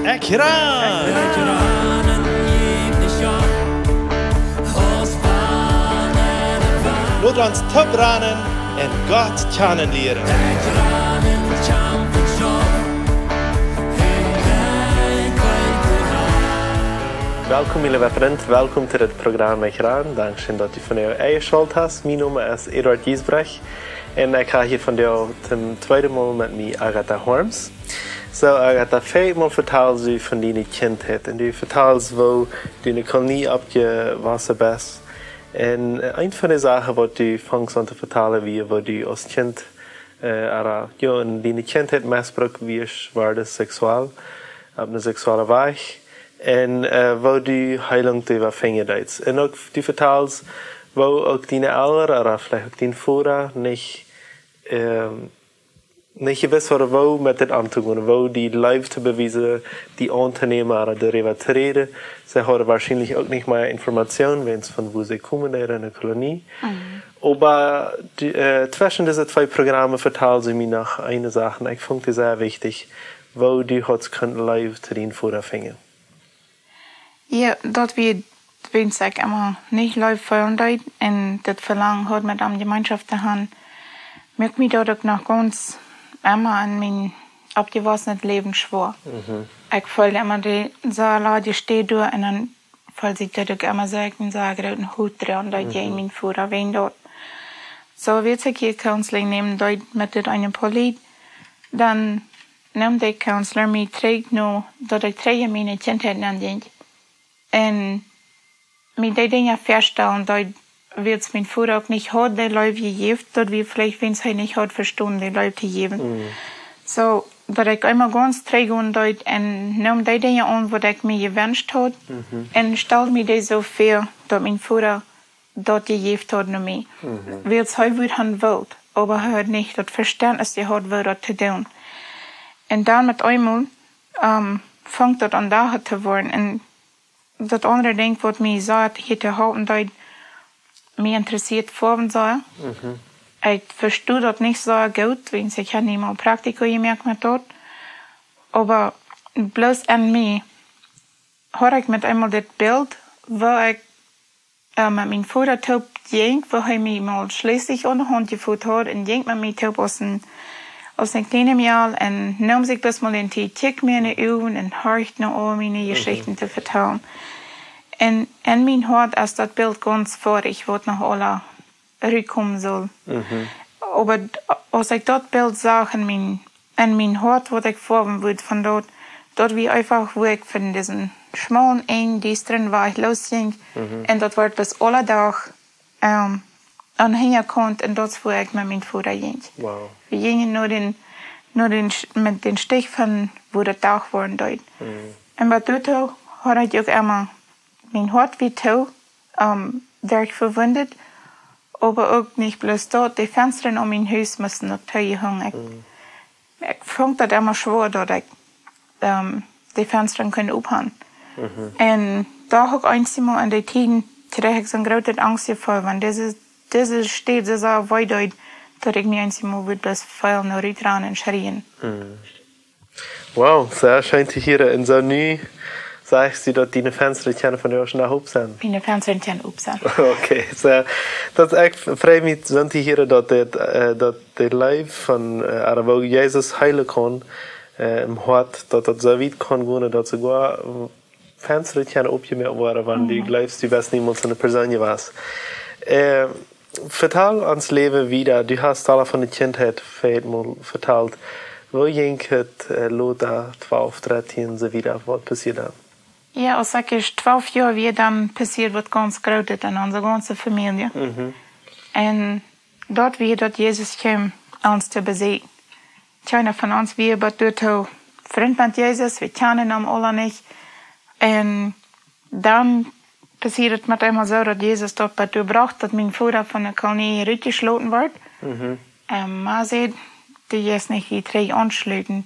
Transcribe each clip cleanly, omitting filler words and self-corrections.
Ekjran! Laat ons topranen en God kennenleren. Welkom lieve vriend, welkom to dit programma ekjran. Dankzij dat u van jou eingeschaltet hast. Mijn naam is Eduard Giesbrecht en ik ga hier van jou ten tweede mal met mij Agatha Horms. So Agatha, vijfmal vertelt u van die kindheid en u vertelt wo die kolonie op je was best. En een van de zaken wat u vangt aan te vertellen wie wat u als kind in die kindheid misbruik wie waarde seksueel op een seksuele weg. En wo du heilang te was vingerdeits. En ook du vertelt wo ook die ouderen, vielleicht ook die Vater nicht gewiss hadden wo met dit aan te gaan, wo die live te bewijzen, die aan te nemen, darüber te reden. Sie hadden wahrscheinlich auch nicht mehr Informationen, wenn es von wo sie kommen, in der Kolonie. Aber zwischen diese zwei Programme vertellen sie mir noch eine Sache, ich fand die sehr wichtig, wo du hast können live zu den Vater finden. Ja, dat we wens ik immer nicht live verandert en dat verlangen hat mit einer Gemeinschaft zu haben. Merkt mich dort auch noch ganz immer an mein abgewachsenes Leben schwor. Ich fühle immer die Saala, die steht da und dann fühlt sich das auch immer sagen, sage dort ein Hut dran, dort je mein Vater wen dort. So wird sich hier Counseling nehmen, dort mit das einem Polit, dann nimmt der Counselor mich trägt nur, dort ich träge meine Kindheit an den. En mit den Dingen feststellen, dass wird mein Vater auch nicht hat, der Leute gegeben, dass wir vielleicht, wenn es nicht hat, verstehen, die Leute geben. So, dass ich immer ganz träge und dort und nehme die Dinge an, was ich mir gewünscht habe, und stelle mir das so vor, dass mein Vater dort gegeben hat noch mehr. Weil es heute han will, aber er hat nicht das Verständnis gehabt, was das zu tun. Und dann mit einmal fängt das an da zu werden. Und dat andere ding wat mij sagt, hier te houden dat mij interessiert vormen soll. Ik verstehe dat nicht so gut, wenn ich habe nicht mal Praktikum gemerkt mit dort. Aber bloß an mir habe ich mit einmal das Bild, wo ich mit meinem Vater taub ging, wo er mich mal schließlich an der Hand geführt hat und ging mit mir taub aus dem kleinen Jahr und nahm sich bis mal in die Tick mir in die Augen und horcht noch all meine Geschichten zu vertellen. Und in mein Hart ist das Bild ganz vor, ich wollte noch alle rückkommen soll. Aber als ich das Bild sah, in mein Hart, was ich vorhaben würde von dort wie einfach, wo ich von diesem schmalen Eng, die drin war, ich losging. Und dort wird bis alle Tag anhängen konnte und das, wo ich mit meinem Vater ging. Wow. Wir gingen mit den Stich von, wo der Tag war dort. Und bei dort hatte ich auch immer mein Hart wie Tau, dadurch verwundet, aber auch nicht bloß dort. Die Fenster um mein Haus mussten noch hängen. Ich fand das immer schwer, dass ich die Fenster aufhängen konnte. Und da habe ich einmal an den Tiden direkt so eine große Angst gefühlt, wenn diese steht so weit dort, dass ich mir einmal würde das Feuer noch ran und schreien. Wow, sehr schön zu hören. Und so nie sagst du, dass deine Fenster von dir schon nach oben sind? Meine Fenster sind oben. Okay, so, das echt freut mich so zu hören, dass der Life von wo Jesus heilen kann, im Hort, dass das so weit kann gehen, dass sogar Fenster aufgemacht werden, wenn du glaubst, du wirst niemals eine Person warst. Vertel ans Leben wieder. Du hast alle von der Kindheit mal vertelt. Wo ging es Lothar 12, 13 so wieder? Was passiert da? Ja, als ich 12 Jahre war, dann passiert was ganz Großes in unserer ganzen Familie. Und dort wie dort Jesus kam, uns zu besiegen. Keiner von uns war aber dort auch Freund mit Jesus, wir kennen ihn alle nicht. Und dann passiert mit einmal so, dass Jesus dort bei dir braucht, dass mein Vater von der Kolonie rausgeschlossen wird. Man sieht, die ist nicht die drei anschließen,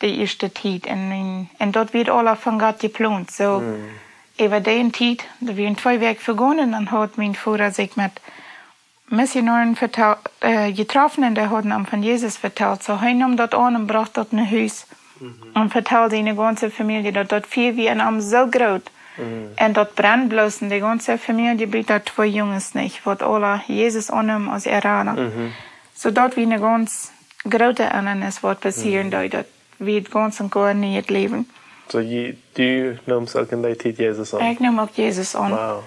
die erste Zeit. Und dort wird alles von Gott geplant. So, über den Zeit, da wir in 2 Wochen vergangen, dann hat mein Vater sich mit Missionaren getroffen und der hat ihm von Jesus vertellt. So, er nahm dort an und brachte dort ein Haus. Und vertelt in die ganze Familie, dass das viel wie ein Arm so groß. Und das brennt bloß in die ganze Familie, bringt das 2 Jungs nicht, was alle Jesus annehmen als Errader. So dort wie eine ganz große Ändernis, was passieren dort, wie das ganze gar nicht leben. So du nimmst auch in der Zeit Jesus an? Ich nehme auch Jesus an. Wow.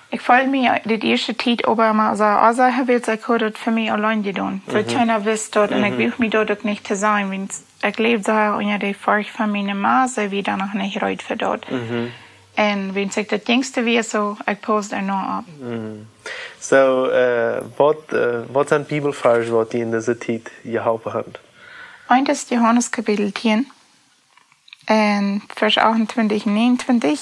Ich fühle mich die erste Zeit Obama so, also ich will das für mich allein getan. Weil keiner weiß dort und ich will mich dort nicht zu sein. Wenn ich lebe so unter der Furcht von meiner Mann, so wie dann noch nicht reut für dort. Und wenn ich das Dingste wie so, ich poste noch ab. So, was sind Bibelverse, die in dieser Zeit geholfen haben? Eins ist Johannes Kapitel 10, und Vers 28 und 29.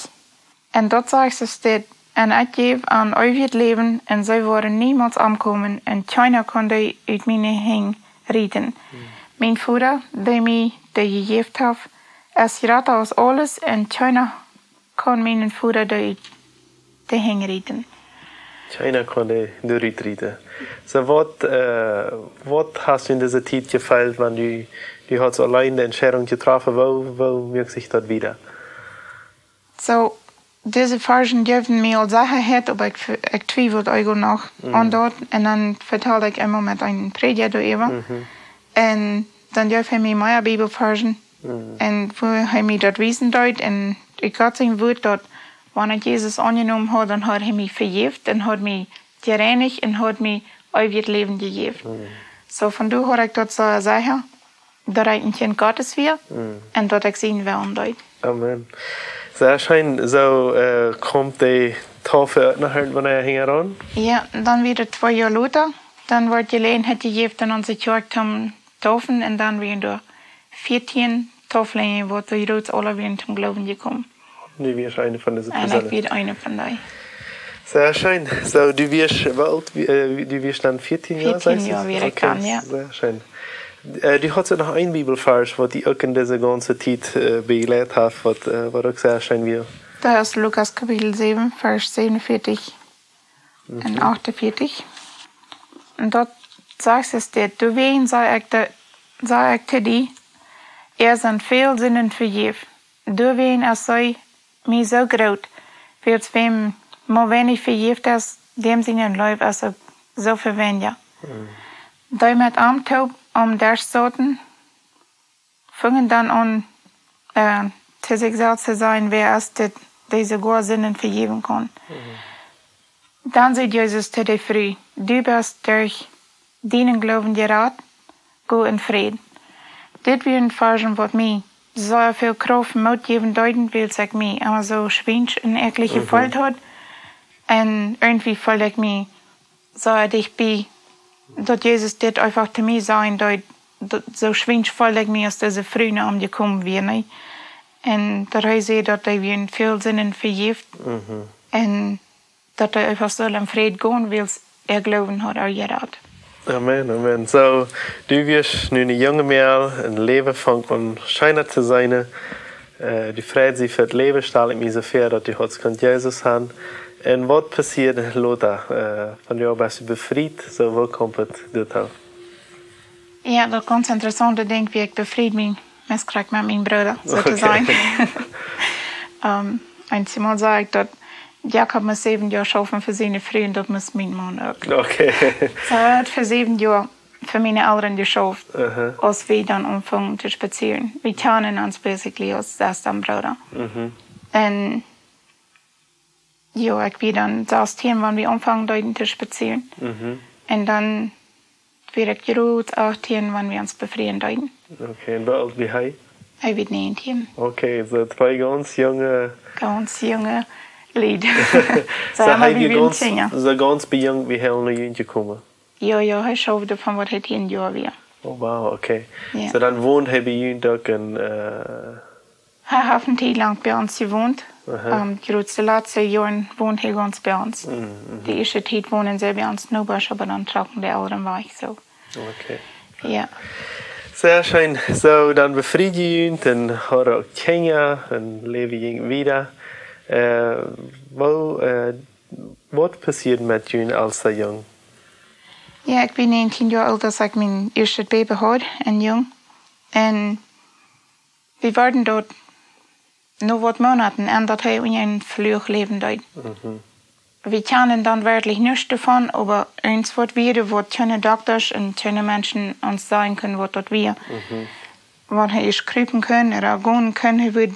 Und dort sagt es, dass en ik geef aan eeuwig leven en zij worden niemals aankomen en keiner konnte uit mijn heen redden. Mijn vader, die mij gegeven heeft, is groter als alles en keiner kan mijn vader uit de heen redden. Keiner konnte nur reden. So, was hast du in dieser Zeit gefällt, wenn du hast allein die Entscheidung getroffen, wo merkt sich das wieder? So, diese Versen geben mir als Sicherheit, aber ich zweifle auch noch an dort. Und dann verteile ich immer mit einem Prediger darüber. Und dann gebe ich mir meine Bibelversen. Und wo er mir das wissen dort. Und ich habe sein Wort dort, wenn ich Jesus angenommen habe, dann hat er mich vergeben, dann hat er mich gereinigt und hat mir ewig Leben gegeben. So von daher habe ich dort so sicher, dass ich ein Kind Gottes bin und dass ich sehen will dort. Amen. Sehr schön. So kommt die Taufe nachher, wenn er heran? Ja, dann wieder 2 Jahre später. Dann wird Gelegenheit gegeben, dann unsere Kirche zum Taufen und dann werden da 14 Tauflinge, wo die Roots alle wieder zum Glauben gekommen. Du wirst eine von diesen Personen. Und ich werde eine von denen. Sehr schön. So, du wirst dann 14 Jahre sein? 14 Jahre wäre ich dann, ja. Sehr schön. Du hast noch ein Bibelvers, was ich auch in dieser ganzen Zeit begleitet habe, was auch sehr schön wird. Das ist Lukas Kapitel 7, Vers 47 und 48. Und dort sagt es dir, du wen sei ich zu dir, sind viel Sinnen vergeben. Du wen sei mir so groß, wird wem mal wenig vergeben ist, dem seinen Leib also so verwendet. Da mit Armtaub der Sorten fangen dann an, zu sich selbst zu sein, wer es diese Sinnen vergeben kann. Dann sagt Jesus zu der Frie, du bist durch deinen Glauben gerat, go in Frieden. Dit wird ein Versen, was mir so viel Kraft und Mut geben deuten will, sagt mir, aber so schwingt und eklig gefolgt hat. Und irgendwie fühlt ich mich so dich bei, dass Jesus dit einfach zu mir sein, dass so schwingt fühlt ich mich, als diese Frühe umgekommen wäre. Und dass er sieht, dass er wie in viel Sinnen vergibt. Und dass er einfach so im Frieden gehen will, glauben hat, er gerat. Amen, amen. So, du wirst nun ein junger Mädel, ein Leben von scheiner zu sein. Du freust dich für das Leben, stelle ich mich so vor, dass du heute Jesus haben. Und was passiert, Lothar? Von dir bist du befreit, so wo kommt das auf? Ja, das ist ganz interessant, ich denke, wie ich befreit bin, mit meinem Bruder, sozusagen. Einmal sage ich, dass Jakob muss 7 Jahre schaffen für seine Frau und das muss mein Mann auch. Okay. So, er hat für 7 Jahre für meine Eltern geschafft, als wir dann anfangen zu spazieren. Wir kennen uns basically als erster Bruder. Und ja, ich bin dann 16, wenn wir anfangen, dort zu spazieren. Und dann werde ich gerut 18, wenn wir uns befreien dort. Okay, und wie alt bist du? Ich bin 19. Okay, so 2 ganz junge Lied. So ganz bei jung wie Helen noch jung gekommen? Ja, ich schaue davon, was er 10 Jahre war. Oh wow, okay. Ja. So dann wohnt er bei jung und Er hat eine Zeit lang bei uns gewohnt. Die letzten Jahre wohnt er ganz bei uns. Die erste Zeit wohnen sie bei uns in Neubusch, aber dann trocken die Eltern war ich so. Okay. Ja. Sehr schön. So, dann befreit ihr dann hat er auch Kinder und leben wieder. Was passiert mit Ihnen als jung? Ja, ich bin 19 Jahre alt, als ich mein erstes Baby hatte, ein Jung. Und wir waren dort nur wat Monaten en dat hij in een Fluch leben deed. Wir kennen dann wirklich nichts davon, aber uns wird wieder, wo keine Doktors und keine Menschen uns sagen können, was dort wir. Wenn er kriepen können oder gehen können, er wird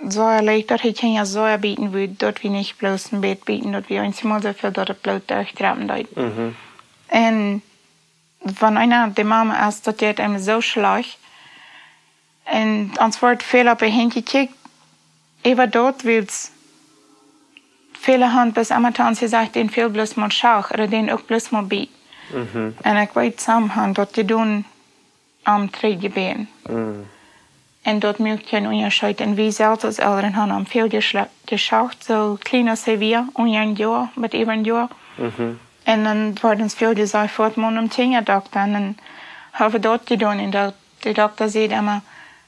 so erlegt, dass er keine so bieten würde, dort wir nicht bloß ein Bett bieten, dort wir uns immer so viel dort bloß durchtrappen dort. Und wenn einer die Mama ist, dort wird ihm so schlecht. Und uns wird viel auf ihn hingekickt, aber dort wird's viele haben bis Amateur gesagt, den viel bloß mal schauch oder den auch bloß mal bieten. Und ich weiß zusammen, dort die tun am Trägebeen. Und dort mögt ihr Unterschied. Und wir selbst als Eltern haben am viel geschaut, so klein als wir, ein Jahr, mit über ein Jahr. Und dann wird uns viel gesagt, fort man am Doktor. Und dann haben wir dort getan. Und der Doktor sagt immer,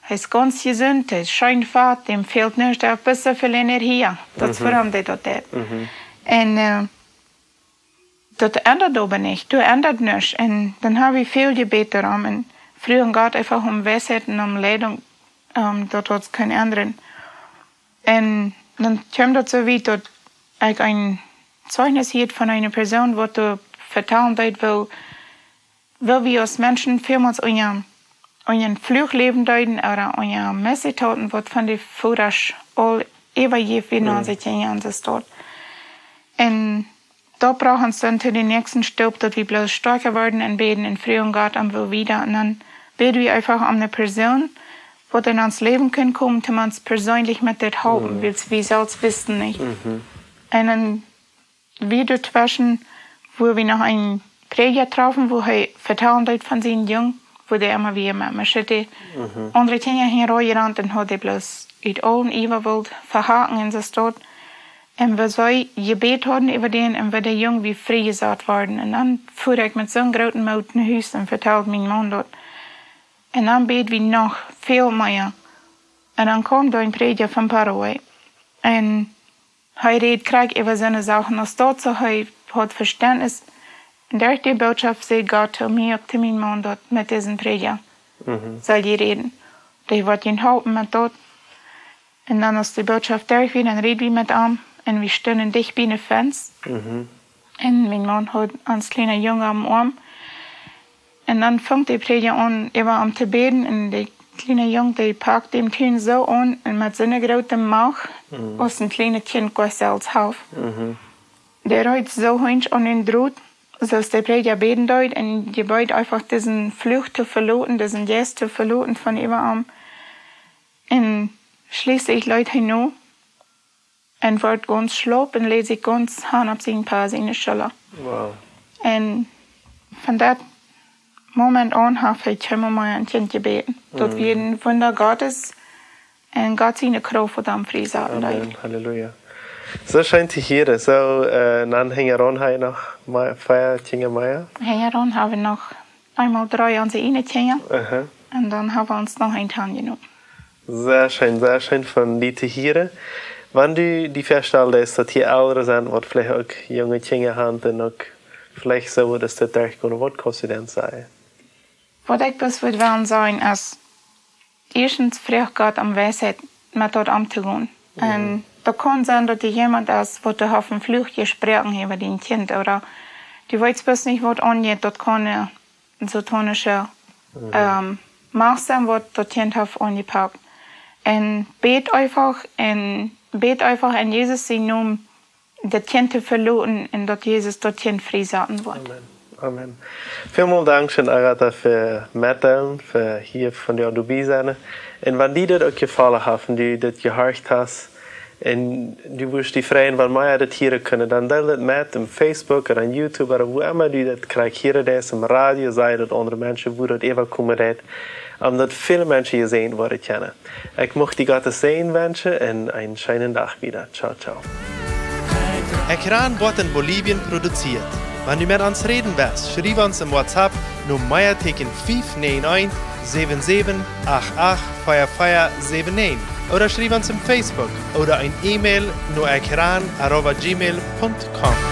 er ist ganz gesund, er ist schön fett, dem fehlt nichts, er hat ein bisschen viel Energie. Das verandert dort. Und das ändert aber nicht, das ändert nichts. Und dann habe ich viel gebeten darum. Und früher geht einfach um Weisheit und um Leitung, dort hat es keine anderen. Und dann kommt das so weit, dass ich ein Zeugnis hier von einer Person, die du vertrauen wird, wo wir als Menschen vielmals euren Fluch leben deuten oder euer Messetaten wird von den Vorrasch all über je wie 90 Jahren das dort. Und da brauchen sie dann zu den nächsten Stopp, dass wir bloß stärker werden und beten in Frie und Gott am wo wieder. Und dann beten wir einfach um eine Person, wo dann ans Leben können kommen, die man es persönlich mit der haben, weil wir selbst wissen nicht. Und dann wieder zwischen, wo wir noch einen Präger trafen, wo er vertrauen deut von seinen Jungen, wo der immer wieder mit mir schütte. Andere Kinder hingerannt und hat er bloß in allen überwollt verhaken in das dort. Und wir so gebet haben über den und wir der Jung wie Frie gesagt worden. Und dann fuhr ich mit so einem großen Mut in Haus und vertellt meinen Mann dort. Und dann bet wir noch viel mehr. Und dann kam da ein Prediger von Paraguay. Und er redet krieg über seine Sachen aus dort, so er hat Verständnis. Und durch die Botschaft sagt Gott zu mir, zu meinem Mann dort, mit diesem Prediger, soll die reden. Die wird ihn halten mit dort. Und dann ist die Botschaft durch, dann reden wir mit ihm. Und wir stehen dicht bei den Fans. Und mein Mann hat einen kleinen Junge am Arm. Und dann fängt der Prediger an, über ihm zu beten. Und der kleine Junge, der packt dem Kind so an, und mit seiner großen Macht, aus dem kleinen Kind geht als Hauf. Der reiht so hinsch an den Draht, sodass der Prediger beten deut, und die beut einfach diesen Fluch zu verloten, diesen Gest zu verloten von über ihm. Und schließlich Leute hinauf, und wird ganz schlapp und legt sich ganz Hand auf seinen Paar, seine Schulter. Wow. Und von dem Moment an habe ich immer mal ein Kind gebeten. Dort wir ein Wunder Gottes und Gott seine Kraft von dem Frie sagen. Amen. Halleluja. So scheint sich hier. So, dann Hängeron habe ich noch Feier Kinder Meier. Hängeron haben wir noch einmal 3 an sie eine Kinder. Und dann haben wir uns noch ein Tag genommen. Sehr schön von dir zu hören. Wenn du die feststellst, dass hier Ältere sind, was vielleicht auch junge Kinder haben, dann auch vielleicht so, dass das durchkommt, was kannst du denn sagen? Was ich bloß würde wollen sagen, ist, erstens fragt Gott am Weisheit, mit dort umzugehen. Und da kann sein, dass jemand ist, der auf dem Fluch gesprochen über den Kind, oder die weiß bloß nicht, was angeht, dort kann so tonische Maßnahmen, was das Kind hat angepackt. Und bet einfach in Jesus sein Namen, das Kind zu verloren und dass Jesus das Kind freisetzen wird. Amen. Vielen Dank, Agatha, für Mitteilen, für hier von dir dabei sein. Und wenn dir das auch gefallen hat, und du das gehört hast, und du willst die freien, wenn wir das hier können, dann teile das mit auf Facebook oder auf YouTube oder wo immer du das kriegst, hier das im Radio, sei das andere Menschen, wo das eben kommen wird, dat viele Menschen hier sehen worden kennen. Ich möchte die Gottes Segen wünschen und einen schönen Tag wieder. Ciao, ciao. Ekjran wird in Bolivien produziert. Wenn du mit uns reden willst, schreib uns im WhatsApp nur Meierteken 591 77 88 4479 oder schreib uns im Facebook oder ein E-Mail nur ekjran@gmail.com.